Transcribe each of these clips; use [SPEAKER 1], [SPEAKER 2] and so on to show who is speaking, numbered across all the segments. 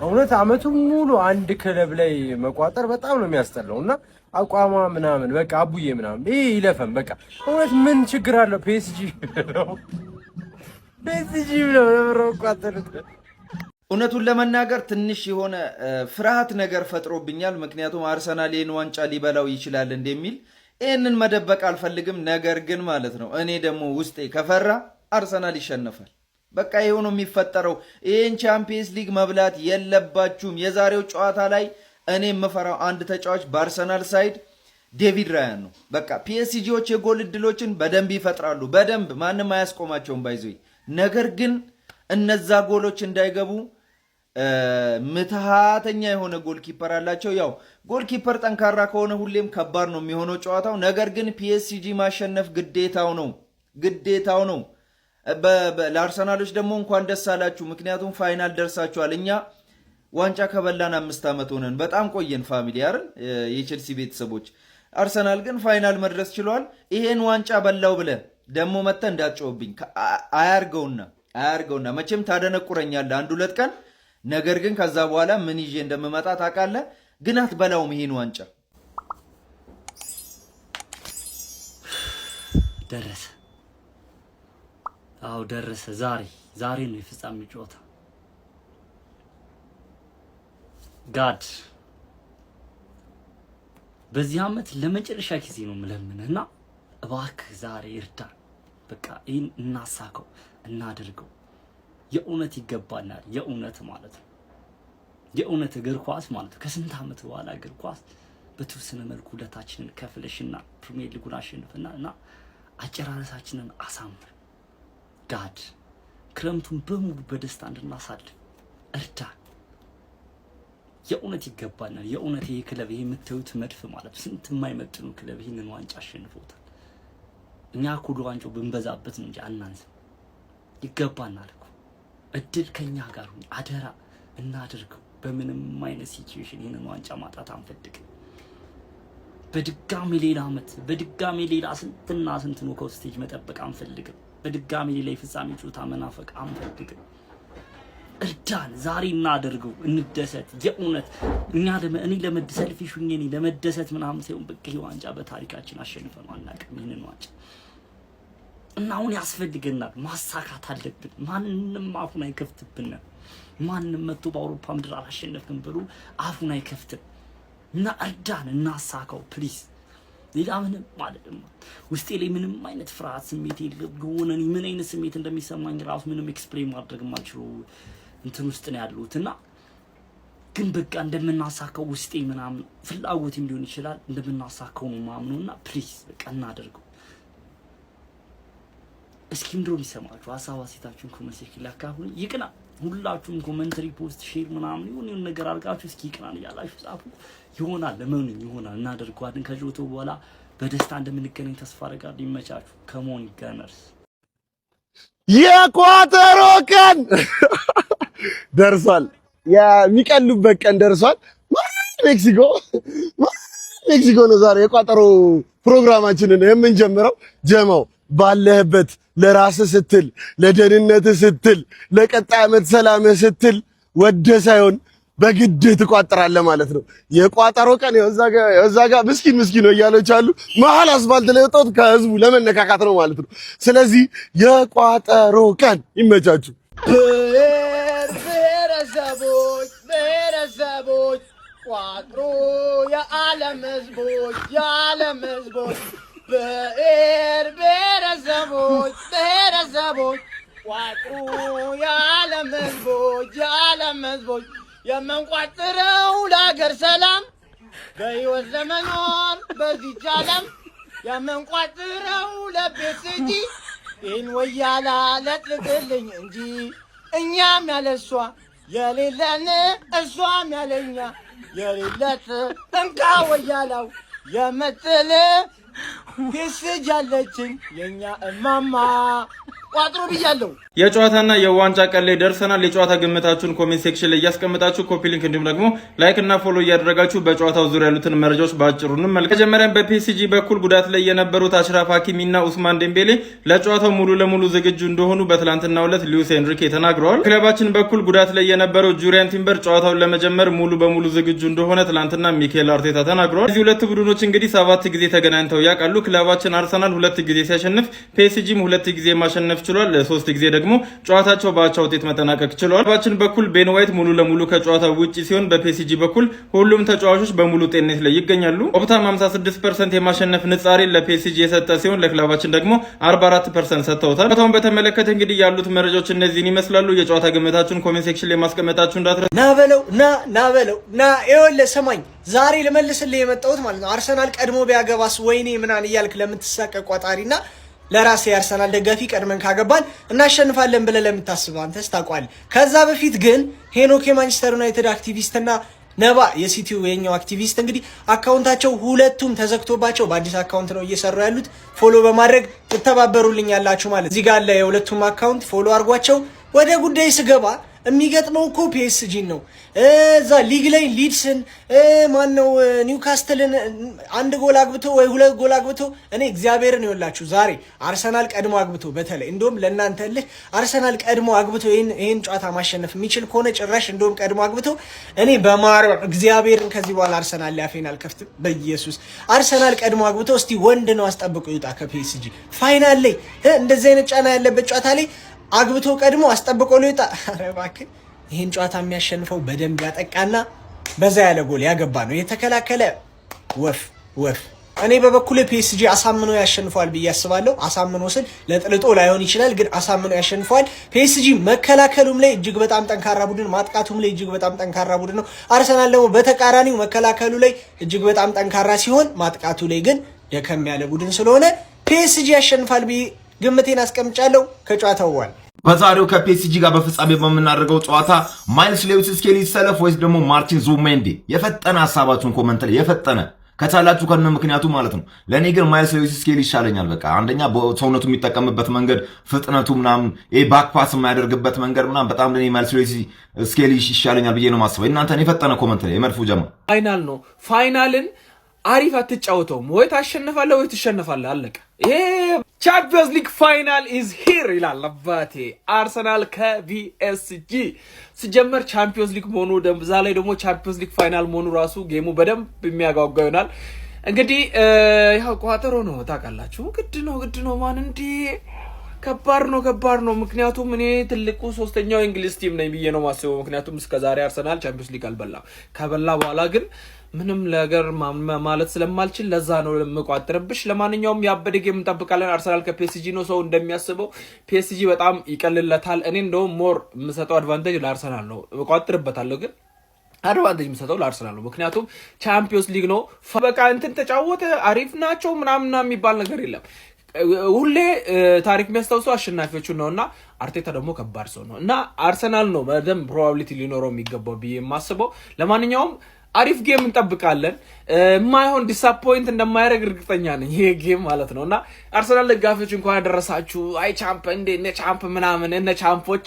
[SPEAKER 1] እውነት አመቱን ሙሉ አንድ ክለብ ላይ መቋጠር በጣም ነው የሚያስጠላውና አቋማ ምናምን በቃ አቡዬ ምናምን ይሄ ይለፈን በቃ እውነት ምን ችግር አለው? ፒኤስጂ ነው ነው ቋጠሩት።
[SPEAKER 2] እውነቱን ለመናገር ትንሽ የሆነ ፍርሃት ነገር ፈጥሮብኛል። ምክንያቱም አርሰናል ይህን ዋንጫ ሊበላው ይችላል እንደሚል ይህንን መደበቅ አልፈልግም። ነገር ግን ማለት ነው እኔ ደግሞ ውስጤ ከፈራ አርሰናል ይሸነፋል። በቃ ይሄው ነው የሚፈጠረው። ይህን ቻምፒየንስ ሊግ መብላት የለባችሁም። የዛሬው ጨዋታ ላይ እኔ የምፈራው አንድ ተጫዋች በአርሰናል ሳይድ ዴቪድ ራያን ነው። በቃ ፒኤስጂዎች የጎል እድሎችን በደንብ ይፈጥራሉ፣ በደንብ ማንም አያስቆማቸውም ባይዞ። ነገር ግን እነዛ ጎሎች እንዳይገቡ ምትሃተኛ የሆነ ጎልኪፐር አላቸው። ያው ጎልኪፐር ጠንካራ ከሆነ ሁሌም ከባድ ነው የሚሆነው ጨዋታው። ነገር ግን ፒኤስጂ ማሸነፍ ግዴታው ነው። ለአርሰናሎች ደግሞ እንኳን ደስ አላችሁ፣ ምክንያቱም ፋይናል ደርሳችኋል። እኛ ዋንጫ ከበላን 5 ዓመት ሆነን በጣም ቆየን ፋሚሊ አይደል የቼልሲ ቤተሰቦች። አርሰናል ግን ፋይናል መድረስ ችሏል። ይሄን ዋንጫ በላው ብለ ደግሞ መጥተህ እንዳትጮህብኝ አያርገውና መቼም ታደነቁረኛለህ 1-2 ቀን። ነገር ግን ከዛ በኋላ ምን ይዤ እንደምመጣ ታውቃለህ። ግን አትበላውም ይሄን ዋንጫ።
[SPEAKER 3] ደረሰ። አዎ ደረሰ። ዛሬ ነው የፍጻሜ ጨዋታ። ጋድ በዚህ ዓመት ለመጨረሻ ጊዜ ነው የምለምንህና እባክህ ዛሬ እርዳን። በቃ ይህን እናሳከው፣ እናድርገው። የእውነት ይገባናል። የእውነት ማለት ነው የእውነት እግር ኳስ ማለት ነው ከስንት ዓመት በኋላ እግር ኳስ በተወሰነ መልኩ ሁለታችንን ከፍለሽና ፕሪሚየር ሊጉን አሸንፈና እና አጨራረሳችንን አሳምር። ጋድ ክረምቱን በሙሉ በደስታ እንድናሳልፍ እርዳን። የእውነት ይገባናል። የእውነት ይሄ ክለብ ይሄ የምታዩት መድፍ ማለት ስንት የማይመጥኑ ክለብ ይሄንን ዋንጫ አሸንፎታል። እኛ እኮ ዋንጫው ብንበዛበት ነው እንጂ አናንስም። ይገባናል እኮ እድል ከኛ ጋር ሁን። አደራ እናድርገው። በምንም አይነት ሲቹዌሽን ይሄንን ዋንጫ ማጣት አንፈልግም። በድጋሚ ሌላ አመት በድጋሚ ሌላ ስንትና ስንት ኖካውት ስቴጅ መጠበቅ አንፈልግም። በድጋሚ ሌላ የፍጻሜ ጨዋታ መናፈቅ አንፈልግም። እርዳን። ዛሬ እናድርገው፣ እንደሰት። የእውነት እኔ ለመደሰት ፊሹኝ እኔ ለመደሰት ምናምን ሳይሆን በቃ ይሄ ዋንጫ በታሪካችን አሸንፈን አናውቅም ይሄንን ዋንጫ እና አሁን ያስፈልገናል። ማሳካት አለብን። ማንንም አፉን አይከፍትብንም። ማንንም መጥቶ በአውሮፓ ምድር አላሸነፍንም ብሎ አፉን አይከፍትም። እና እርዳን፣ እናሳካው ፕሊዝ። ሌላ ምንም ማለት ነው ውስጤ ላይ ምንም አይነት ፍርሃት ስሜት የለም። የሆነ ምን አይነት ስሜት እንደሚሰማኝ ራሱ ምንም ኤክስፕሌን ማድረግ የማልችለው እንትን ውስጥ ነው ያለሁት። እና ግን በቃ እንደምናሳካው ውስጤ ምናምን ፍላጎትም ሊሆን ይችላል እንደምናሳካው ነው ማምነውና ፕሊዝ በቃ እናድርገው። እስኪ ምንድነው የሚሰማችሁ? ሀሳብ አስተያየታችሁን ኮሜንት ሴክሽን ላይ አካፍሉ። ይቅና ሁላችሁም ኮሜንትሪ ፖስት ሼር ምናምን የሆነ ነገር አድርጋችሁ እስኪ ይቅናን እያላችሁ ጻፉ። ይሆናል ለምን ይሆናል እናደርገዋለን። ከጆቶ በኋላ በደስታ እንደምንገናኝ ተስፋ አደርጋለሁ። ይመቻችሁ። ከሞን ጋነርስ
[SPEAKER 4] የኳተሮ ቀን ደርሷል። የሚቀሉበት ቀን ደርሷል። ሜክሲኮ ነው ዛሬ የቋጠሮ ፕሮግራማችንን የምንጀምረው። ጀማው ባለህበት ለራስህ ስትል ለደህንነትህ ስትል ለቀጣይ ዓመት ሰላምህ ስትል ወደ ሳይሆን በግድ ትቋጥራለህ ማለት ነው። የቋጠሮ ቀን እዛ ጋር ምስኪን ነው እያለች አሉ። መሀል አስፋልት ላይ ወጣት ከህዝቡ ለመነካካት ነው ማለት ነው። ስለዚህ የቋጠሮ ቀን ይመቻችሁ።
[SPEAKER 5] ብሔረሰቦች ቋጥሮ የዓለም ህዝቦች ብሔረሰቦች ቋጥሮ የዓለም ህዝቦች የምንቋጥረው ለሀገር ሰላም በህይወት ለመኖር በዚች ዓለም የምንቋጥረው ለቤት ይህን ወያላ ለጥቅልኝ እንጂ እኛም ያለሷ የሌለን እሷም ያለኛ የሌለት እንካ ወያላው የምትል ፔስጅ አለችኝ የኛ እማማ ቋጥሮ ብያለሁ።
[SPEAKER 2] የጨዋታና የዋንጫ ቀን ላይ ደርሰናል። የጨዋታ ግምታችሁን ኮሜንት ሴክሽን ላይ ያስቀምጣችሁ ኮፒ ሊንክ እንዲሁም ደግሞ ላይክ እና ፎሎ እያደረጋችሁ በጨዋታው ዙሪያ ያሉትን መረጃዎች ባጭሩ እንመልከት። መጀመሪያም በፒኤስጂ በኩል ጉዳት ላይ የነበሩት አሽራፍ ሀኪሚና ኡስማን ዴምቤሌ ለጨዋታው ሙሉ ለሙሉ ዝግጁ እንደሆኑ በትላንትናው ዕለት ሉዊስ ኤንሪኬ ተናግረዋል። ክለባችን በኩል ጉዳት ላይ የነበረው ጁሪያን ቲምበር ጨዋታውን ለመጀመር ሙሉ በሙሉ ዝግጁ እንደሆነ ትላንትና ሚኬል አርቴታ ተናግረዋል። እዚህ ሁለት ቡድኖች እንግዲህ 7 ጊዜ ተገናኝተው ያውቃሉ። ክለባችን አርሰናል 2 ጊዜ ሲያሸንፍ ፒኤስጂም 2 ጊዜ ማሸነፍ ችሏል። 3 ጊዜ ደግሞ ጨዋታቸው በአቻ ውጤት መጠናቀቅ ችሏል። ባችን በኩል ቤን ዋይት ሙሉ ለሙሉ ከጨዋታው ውጪ ሲሆን በፒኤስጂ በኩል ሁሉም ተጫዋቾች በሙሉ ጤንነት ላይ ይገኛሉ። ኦፕታም 56% የማሸነፍ ንጻሬ ለፒኤስጂ የሰጠ ሲሆን ለክለባችን ደግሞ 44% ሰጥተውታል። ጨዋታውን በተመለከተ እንግዲህ ያሉት መረጃዎች እነዚህን ይመስላሉ። የጨዋታ ግምታችሁን ኮሜንት ሴክሽን ላይ ማስቀመጣችሁ እንዳትረሱ።
[SPEAKER 5] ና በለው ይኸውልህ ሰማኝ ዛሬ ልመልስልህ የመጣሁት ማለት ነው። አርሰናል ቀድሞ ቢያገባስ ወይኔ ምናን እያልክ ለምትሳቀቅ ቋጣሪና ለራሴ አርሰናል ደጋፊ ቀድመን ካገባን እናሸንፋለን ብለህ ለምታስበው አንተስ ታውቃለህ። ከዛ በፊት ግን ሄኖክ የማንቸስተር ዩናይትድ አክቲቪስትና ነባ የሲቲው የኛው አክቲቪስት እንግዲህ አካውንታቸው ሁለቱም ተዘግቶባቸው በአዲስ አካውንት ነው እየሰሩ ያሉት። ፎሎ በማድረግ ትተባበሩልኝ ያላችሁ ማለት እዚህ ጋር ያለ የሁለቱም አካውንት ፎሎ አድርጓቸው። ወደ ጉዳይ ስገባ የሚገጥመው እኮ ፒኤስጂ ነው። እዛ ሊግ ላይ ሊድስን ማነው ኒውካስትልን 1 ጎል አግብቶ ወይ 2 ጎል አግብቶ እኔ እግዚአብሔርን ይወላችሁ ዛሬ አርሰናል ቀድሞ አግብቶ በተለይ እንደውም ለእናንተ ልህ አርሰናል ቀድሞ አግብቶ ይሄን ጨዋታ ማሸነፍ የሚችል ከሆነ ጭራሽ እንደውም ቀድሞ አግብቶ እኔ በማርያም እግዚአብሔርን ከዚህ በኋላ አርሰናል ሊያፌን አልከፍትም በኢየሱስ። አርሰናል ቀድሞ አግብቶ እስቲ ወንድ ነው አስጠብቆ ይውጣ ከፒኤስጂ ፋይናል ላይ እንደዚህ አይነት ጫና ያለበት ጨዋታ ላይ አግብቶ ቀድሞ አስጠብቆ ሊወጣ። ኧረ እባክህ ይሄን ጨዋታ የሚያሸንፈው በደንብ ያጠቃና በዛ ያለ ጎል ያገባ ነው። የተከላከለ ወፍ እኔ በበኩሌ ፒኤስጂ አሳምኖ ያሸንፈዋል ብዬ አስባለሁ። አሳምኖ ስል ለጥልጦ ላይሆን ይችላል፣ ግን አሳምኖ ያሸንፈዋል። ፒኤስጂ መከላከሉም ላይ እጅግ በጣም ጠንካራ ቡድን፣ ማጥቃቱም ላይ እጅግ በጣም ጠንካራ ቡድን ነው። አርሰናል ደግሞ በተቃራኒው መከላከሉ ላይ እጅግ በጣም ጠንካራ ሲሆን ማጥቃቱ ላይ ግን ደከም ያለ ቡድን ስለሆነ ፒኤስጂ ያሸንፋል ብዬ ግምቴን አስቀምጫለሁ። ከጨዋታው በኋላ
[SPEAKER 6] በዛሬው ከፒኤስጂ ጋር በፍጻሜ በምናደርገው ጨዋታ ማይልስ ሌዊስ ስኬሊ ይሰለፍ ወይስ ደግሞ ማርቲን ዙቢሜንዲ? የፈጠነ ሀሳባችሁን ኮመንት ላይ የፈጠነ ከቻላችሁ ከነ ምክንያቱ ማለት ነው። ለኔ ግን ማይልስ ሌዊስ ስኬሊ ይሻለኛል። በቃ አንደኛ በሰውነቱ የሚጠቀምበት መንገድ ፍጥነቱ ምናምን ባክፓስ የማያደርግበት መንገድ ምናምን በጣም ለኔ ማይልስ ሌዊስ ስኬሊ ይሻለኛል ብዬ ነው ማስበው። እናንተን የፈጠነ ኮመንት ላይ የመድፉ ጀማ
[SPEAKER 7] ፋይናል ነው። ፋይናልን አሪፍ አትጫወተውም ወይ ታሸንፋለህ ወይ ትሸነፋለህ። አለቀ። ይሄ ቻምፒዮንስ ሊግ ፋይናል ኢዝ ሂር ይላል አባቴ። አርሰናል ከፒኤስጂ ሲጀመር ቻምፒዮንስ ሊግ መሆኑ በዛ ላይ ደግሞ ቻምፒዮንስ ሊግ ፋይናል መሆኑ ራሱ ጌሙ በደንብ የሚያጓጓ ይሆናል። እንግዲህ ያው ቋጠሮ ነው ታውቃላችሁ። ግድ ነው ማን እንዴ ከባድ ነው። ምክንያቱም እኔ ትልቁ ሶስተኛው የእንግሊዝ ቲም ነኝ ብዬ ነው ማስበው። ምክንያቱም እስከዛሬ አርሰናል ቻምፒዮንስ ሊግ አልበላም። ከበላ በኋላ ግን ምንም ነገር ማለት ስለማልችል ለዛ ነው የምቋጥርብሽ። ለማንኛውም ያበደ ጌም እንጠብቃለን። አርሰናል ከፒኤስጂ ነው። ሰው እንደሚያስበው ፒኤስጂ በጣም ይቀልለታል። እኔ እንደውም ሞር የምሰጠው አድቫንቴጅ ለአርሰናል ነው። እቋጥርበታለሁ ግን አድቫንቴጅ የምሰጠው ለአርሰናል ነው። ምክንያቱም ቻምፒዮንስ ሊግ ነው። በቃ እንትን ተጫወተ አሪፍ ናቸው ምናምን የሚባል ነገር የለም። ሁሌ ታሪክ የሚያስታውሰው አሸናፊዎቹን ነውና አርቴታ ደግሞ ከባድ ሰው ነው እና አርሰናል ነው በደንብ ፕሮባቢሊቲ ሊኖረው የሚገባው ብዬ የማስበው። ለማንኛውም አሪፍ ጌም እንጠብቃለን። ማይሆን ዲሳፖይንት እንደማያደርግ እርግጠኛ ነኝ ይሄ ጌም ማለት ነውና አርሰናል ደጋፊዎች እንኳን ያደረሳችሁ አይ ቻምፕ እንደ እነ ቻምፕ ምናምን እነ ቻምፖች።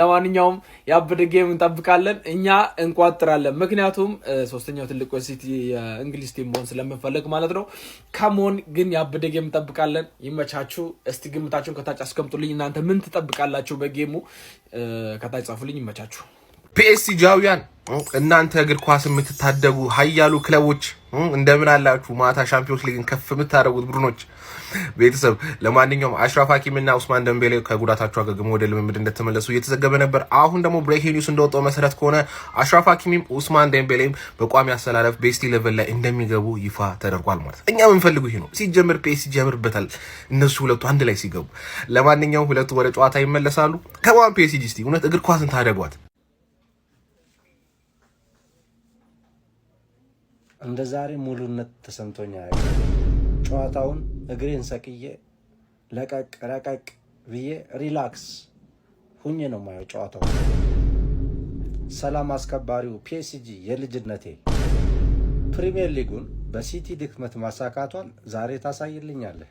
[SPEAKER 7] ለማንኛውም ያበደ ጌም እንጠብቃለን። እኛ እንቋጥራለን። ምክንያቱም ሶስተኛው ትልቁ ሲቲ የእንግሊዝ ቲም መሆን ስለምንፈልግ ማለት ነው። ካሞን ግን ያበደ ጌም እንጠብቃለን። ይመቻችሁ። እስቲ ግምታችሁን ከታች አስቀምጡልኝ። እናንተ ምን ትጠብቃላችሁ በጌሙ? ከታች ጻፉልኝ። ይመቻችሁ።
[SPEAKER 8] ፒኤስጂያውያን እናንተ እግር ኳስ የምትታደጉ ሀያሉ ክለቦች እንደምን አላችሁ? ማታ ሻምፒዮንስ ሊግን ከፍ የምታደርጉት ቡድኖች ቤተሰብ። ለማንኛውም አሽራፍ ሀኪሚና ኡስማን ደምቤሌ ከጉዳታቸው አገግመው ወደ ልምምድ እንደተመለሱ እየተዘገበ ነበር። አሁን ደግሞ ብሬኪንግ ኒውስ እንደወጣው መሰረት ከሆነ አሽራፍ ሀኪሚም ኡስማን ደምቤሌም በቋሚ አሰላለፍ ቤስት 11 ላይ እንደሚገቡ ይፋ ተደርጓል ማለት ነው። እኛ የምንፈልገው ይሄ ነው። ሲጀምር ፒኤስጂ ያምርበታል እነሱ ሁለቱ አንድ ላይ ሲገቡ። ለማንኛውም ሁለቱ ወደ ጨዋታ ይመለሳሉ። ከማን ፒኤስጂ እስቲ እውነት እግር ኳስን ታደጓት።
[SPEAKER 9] እንደ ዛሬ ሙሉነት ተሰምቶኛል። ጨዋታውን እግሬን ሰቅዬ ለቀቅ ብዬ ሪላክስ ሁኜ ነው ማየው ጨዋታው። ሰላም አስከባሪው ፒኤስጂ የልጅነቴ ፕሪሚየር ሊጉን በሲቲ ድክመት ማሳካቷን ዛሬ ታሳይልኛለህ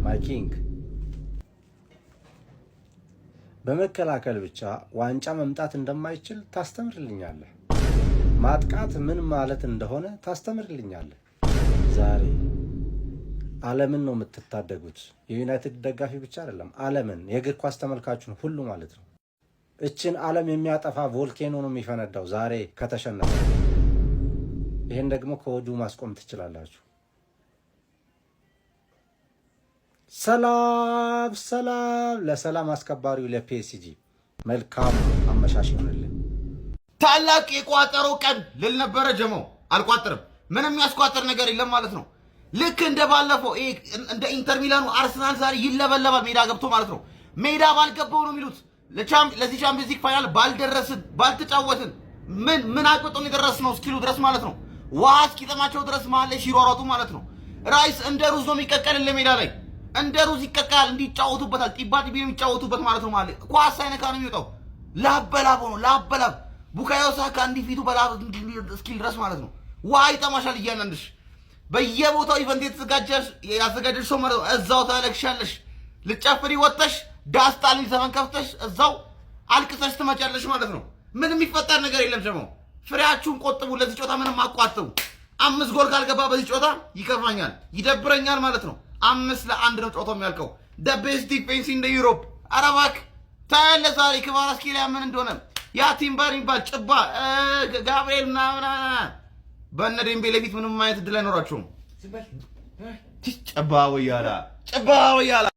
[SPEAKER 9] ማይ ኪንግ። በመከላከል ብቻ ዋንጫ መምጣት እንደማይችል ታስተምርልኛለህ። ማጥቃት ምን ማለት እንደሆነ ታስተምርልኛለህ። ዛሬ ዓለምን ነው የምትታደጉት። የዩናይትድ ደጋፊ ብቻ አይደለም፣ ዓለምን፣ የእግር ኳስ ተመልካቹን ሁሉ ማለት ነው። እችን ዓለም የሚያጠፋ ቮልኬኖ ነው የሚፈነዳው ዛሬ ከተሸነፈ። ይህን ደግሞ ከወዲሁ ማስቆም ትችላላችሁ። ሰላም ሰላም ለሰላም አስከባሪው ለፒኤስጂ መልካም አመሻሽ ይሆንልን።
[SPEAKER 6] ታላቅ የቋጠሮ ቀን ልል ነበረ ጀመው፣ አልቋጥርም። ምንም ያስቋጥር ነገር የለም ማለት ነው። ልክ እንደ ባለፈው እንደ ኢንተር ሚላኑ አርሰናል ዛሬ ይለበለባል ሜዳ ገብቶ ማለት ነው። ሜዳ ባልገባው ነው የሚሉት ለዚህ ቻምፒየንስ ሊግ ፋይናል ባልደረስን ባልተጫወትን ምን አቅጦን የደረስነው እስኪሉ ድረስ ማለት ነው። ውሃ እስኪጠማቸው ድረስ መሀል ላይ ሲሯሯጡ ማለት ነው። ራይስ እንደ ሩዝ ነው የሚቀቀልልህ ሜዳ ላይ እንደ ሩዝ ይቀቀላል። እንዲጫወቱበታል ጢባ ጢቢ የሚጫወቱበት ማለት ነው። ማለት ኳስ ሳይነካ ነው የሚወጣው። ላበላብ ነው ላበላብ። ቡካዮ ሳካ እንዲፊቱ በላብ እስኪል ድረስ ማለት ነው። ውሃ ይጠማሻል እያንዳንድሽ በየቦታው ኢቨንት ያዘጋጀሽ ሰው ማለት ነው። እዛው ታለቅሻለሽ። ልጨፍሪ ወጥተሽ ዳስታሊ ዘመን ከፍተሽ እዛው አልቅሰሽ ትመጫለሽ ማለት ነው። ምንም የሚፈጠር ነገር የለም። ጀመው ፍሬያችሁን ቆጥቡ። ለዚህ ጨዋታ ምንም አቋጥቡ። 5 ጎል ካልገባ በዚህ ጨዋታ ይከፋኛል፣ ይደብረኛል ማለት ነው። 5-1 ነው ጨዋታው የሚያልቀው። the best defense in the Europe አረባክ ታያለ። ዛሬ ክቫራትስኬሊያ ምን እንደሆነ ያ ቲምበር የሚባል ጭባ ጋብርኤል ምናምን በእነ ዴምቤሌ ፊት ምንም አይነት እድል አይኖራቸውም። ጭባ ወያላ